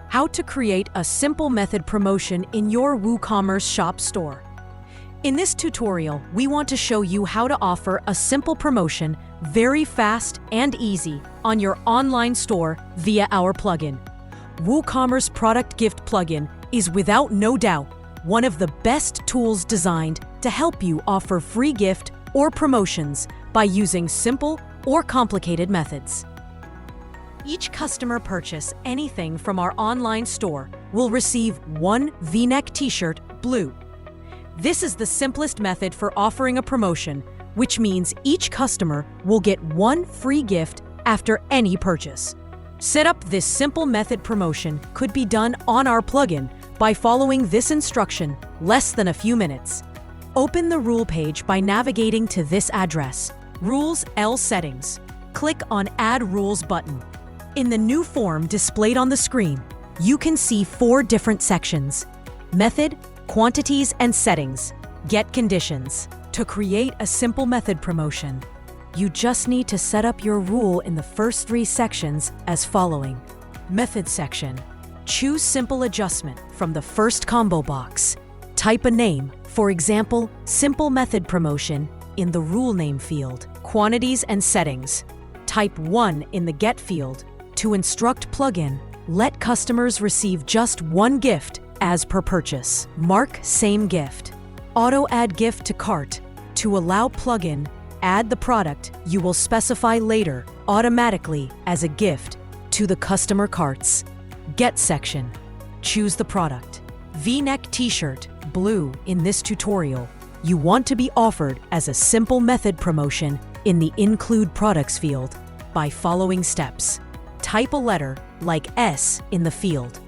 How to create a simple method promotion in your WooCommerce shop store. In this tutorial, we want to show you how to offer a simple promotion very fast and easy on your online store via our plugin. WooCommerce Product Gift plugin is without no doubt one of the best tools designed to help you offer free gift or promotions by using simple or complicated methods. Each customer purchase anything from our online store will receive one V-neck t-shirt blue. This is the simplest method for offering a promotion, which means each customer will get one free gift after any purchase. Set up this simple method promotion could be done on our plugin by following this instruction less than a few minutes. Open the rule page by navigating to this address, Rules L Settings. Click on Add Rules button. In the new form displayed on the screen, you can see 4 different sections: Method, Quantities and Settings, Get Conditions. To create a simple method promotion, you just need to set up your rule in the first 3 sections as following. Method section. Choose Simple Adjustment from the first combo box. Type a name, for example, Simple Method Promotion, in the rule name field. Quantities and Settings. Type 1 in the Get field. To instruct plugin, let customers receive just one gift as per purchase. Mark Same Gift. Auto Add Gift to Cart. To allow plugin, add the product you will specify later automatically as a gift to the customer carts. Get section. Choose the product. V-neck t-shirt, blue in this tutorial. You want to be offered as a simple method promotion in the Include Products field by following steps. Type a letter like S in the field.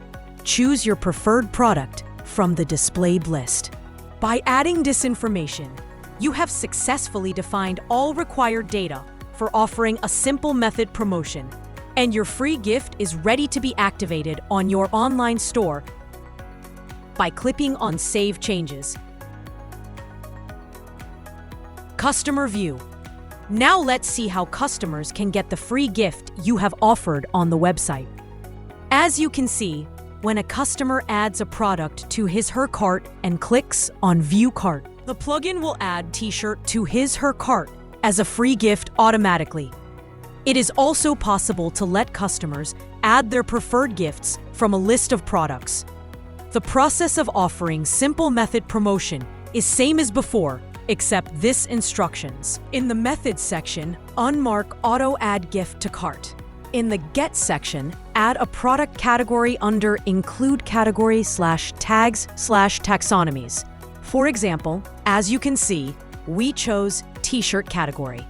Choose your preferred product from the displayed list. By adding this information, you have successfully defined all required data for offering a simple method promotion, and your free gift is ready to be activated on your online store by clicking on Save Changes. Customer View. Now let's see how customers can get the free gift you have offered on the website. As you can see, when a customer adds a product to his/her cart and clicks on View Cart, the plugin will add t-shirt to his/her cart as a free gift automatically. It is also possible to let customers add their preferred gifts from a list of products. The process of offering simple method promotion is same as before, except this instructions. In the Methods section, unmark Auto Add Gift to Cart. In the Get section, add a product category under Include Category /tags/taxonomies. For example, as you can see, we chose T-shirt category.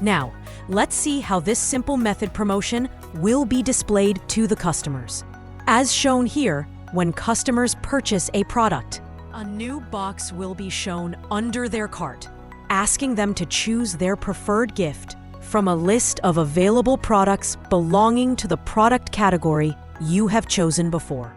Now, let's see how this simple method promotion will be displayed to the customers. As shown here, when customers purchase a product, a new box will be shown under their cart, asking them to choose their preferred gift from a list of available products belonging to the product category you have chosen before.